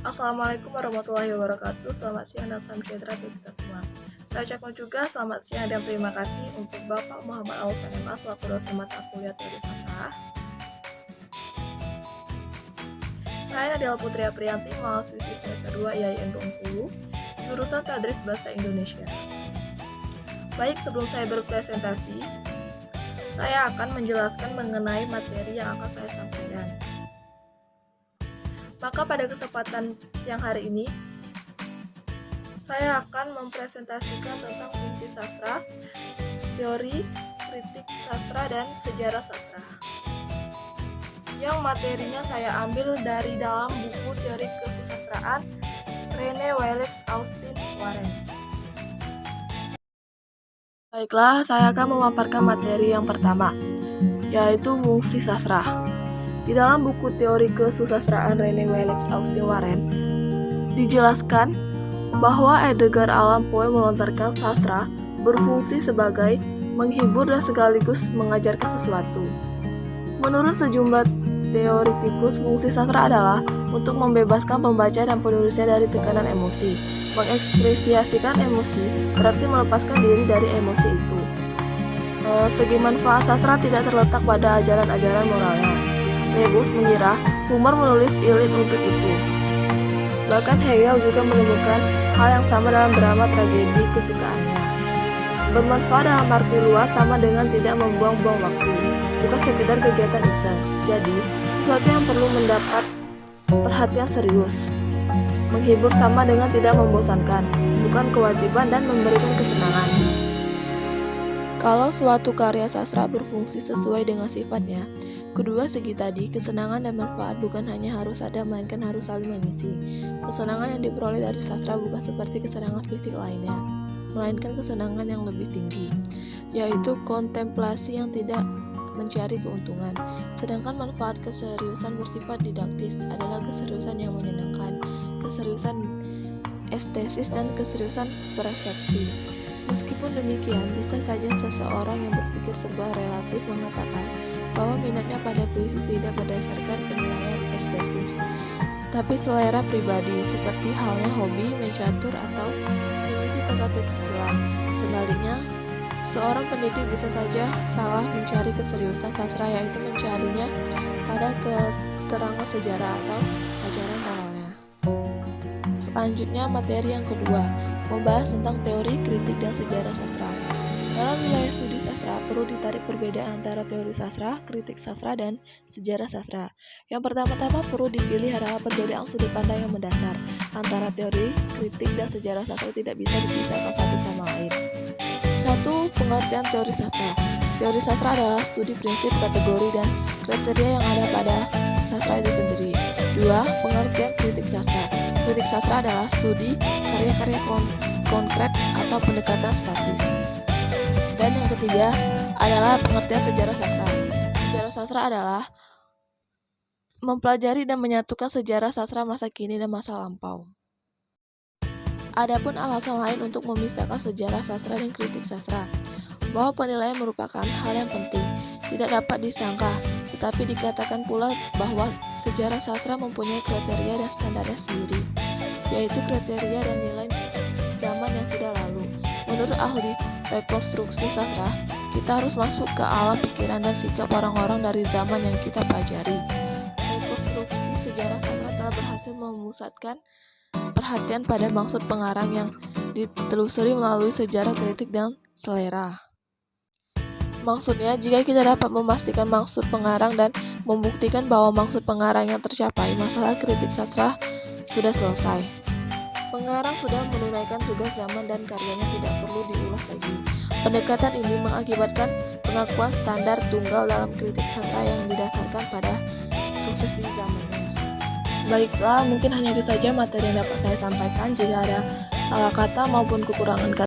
Assalamualaikum warahmatullahi wabarakatuh. Selamat siang dan salam sejahtera bagi kita semua. Saya ucapkan juga selamat siang dan terima kasih untuk Bapak Muhammad Alfan MA selaku dosen mata kuliah Teori Sastra. Saya adalah Putri Aprianti, mahasiswi semester 2 IAIN Bengkulu, jurusan Tadris Bahasa Indonesia. Baik, sebelum saya berpresentasi, saya akan menjelaskan mengenai materi yang akan saya sampaikan. Maka pada kesempatan siang hari ini, saya akan mempresentasikan tentang kunci sastra, teori, kritik sastra, dan sejarah sastra. Yang materinya saya ambil dari dalam buku Teori Kesusastraan Rene Willex Austin Warren. Baiklah, saya akan memaparkan materi yang pertama, yaitu fungsi sastra. Di dalam buku Teori Kesusastraan Rene Willex Austin Warren, dijelaskan bahwa Edgar Allan Poe melontarkan sastra berfungsi sebagai menghibur dan sekaligus mengajarkan sesuatu. Menurut sejumlah teoritikus, fungsi sastra adalah untuk membebaskan pembaca dan penulisnya dari tekanan emosi. Mengekspresiasikan emosi berarti melepaskan diri dari emosi itu. Segi manfaat sastra tidak terletak pada ajaran-ajaran moralnya. Lebus mengira Homer menulis Iliad untuk itu. Bahkan Hegel juga menemukan hal yang sama dalam drama tragedi kesukaannya. Bermanfaat dalam arti luas sama dengan tidak membuang-buang waktu, bukan sekedar kegiatan iseng. Jadi, sesuatu yang perlu mendapat perhatian serius. Menghibur sama dengan tidak membosankan, bukan kewajiban dan memberikan kesenangan. Kalau suatu karya sastra berfungsi sesuai dengan sifatnya, kedua segi tadi, kesenangan dan manfaat bukan hanya harus ada, melainkan harus saling mengisi. Kesenangan yang diperoleh dari sastra bukan seperti kesenangan fisik lainnya, melainkan kesenangan yang lebih tinggi, yaitu kontemplasi yang tidak mencari keuntungan. Sedangkan manfaat keseriusan bersifat didaktis adalah keseriusan yang menyenangkan, keseriusan estesis, dan keseriusan persepsi. Meskipun demikian, bisa saja seseorang yang berpikir serba relatif mengatakan bahwa minatnya pada puisi tidak berdasarkan penilaian estetis, tapi selera pribadi, seperti halnya hobi mencatur atau mengisi teka-teki silam. Sebaliknya, seorang pendidik bisa saja salah mencari keseriusan sastra, yaitu mencarinya pada keterangan sejarah atau ajaran moralnya. Selanjutnya, materi yang kedua, membahas tentang teori, kritik, dan sejarah sastra. Dalam wilayah studi sastra, perlu ditarik perbedaan antara teori sastra, kritik sastra, dan sejarah sastra. Yang pertama-tama perlu dipilih adalah perbedaan sudut pandang yang mendasar antara teori, kritik, dan sejarah sastra tidak bisa dipisahkan satu sama lain. 1. Pengertian teori sastra. Teori sastra adalah studi prinsip, kategori, dan kriteria yang ada pada sastra itu sendiri. 2. Pengertian kritik sastra. Kritik sastra adalah studi karya-karya konkret atau pendekatan statis. Dan yang ketiga adalah pengertian sejarah sastra. Sejarah sastra adalah mempelajari dan menyatukan sejarah sastra masa kini dan masa lampau. Adapun alasan lain untuk memisahkan sejarah sastra dan kritik sastra, bahwa penilaian merupakan hal yang penting, tidak dapat disangka, tetapi dikatakan pula bahwa sejarah sastra mempunyai kriteria dan standarnya sendiri, yaitu kriteria dan nilai zaman yang sudah lalu. Menurut ahli rekonstruksi sastra, kita harus masuk ke alam pikiran dan sikap orang-orang dari zaman yang kita pelajari. Rekonstruksi sejarah sastra telah berhasil memusatkan perhatian pada maksud pengarang yang ditelusuri melalui sejarah, kritik, dan selera. Maksudnya, jika kita dapat memastikan maksud pengarang dan membuktikan bahwa maksud pengarang yang tercapai, masalah kritik sastra sudah selesai. Pengarang sudah menunaikan tugas zaman dan karyanya tidak perlu diulas lagi. Pendekatan ini mengakibatkan pengakuan standar tunggal dalam kritik sastra yang didasarkan pada sukses di zamannya. Baiklah, mungkin hanya itu saja materi yang dapat saya sampaikan. Jika ada salah kata maupun kekurangan kata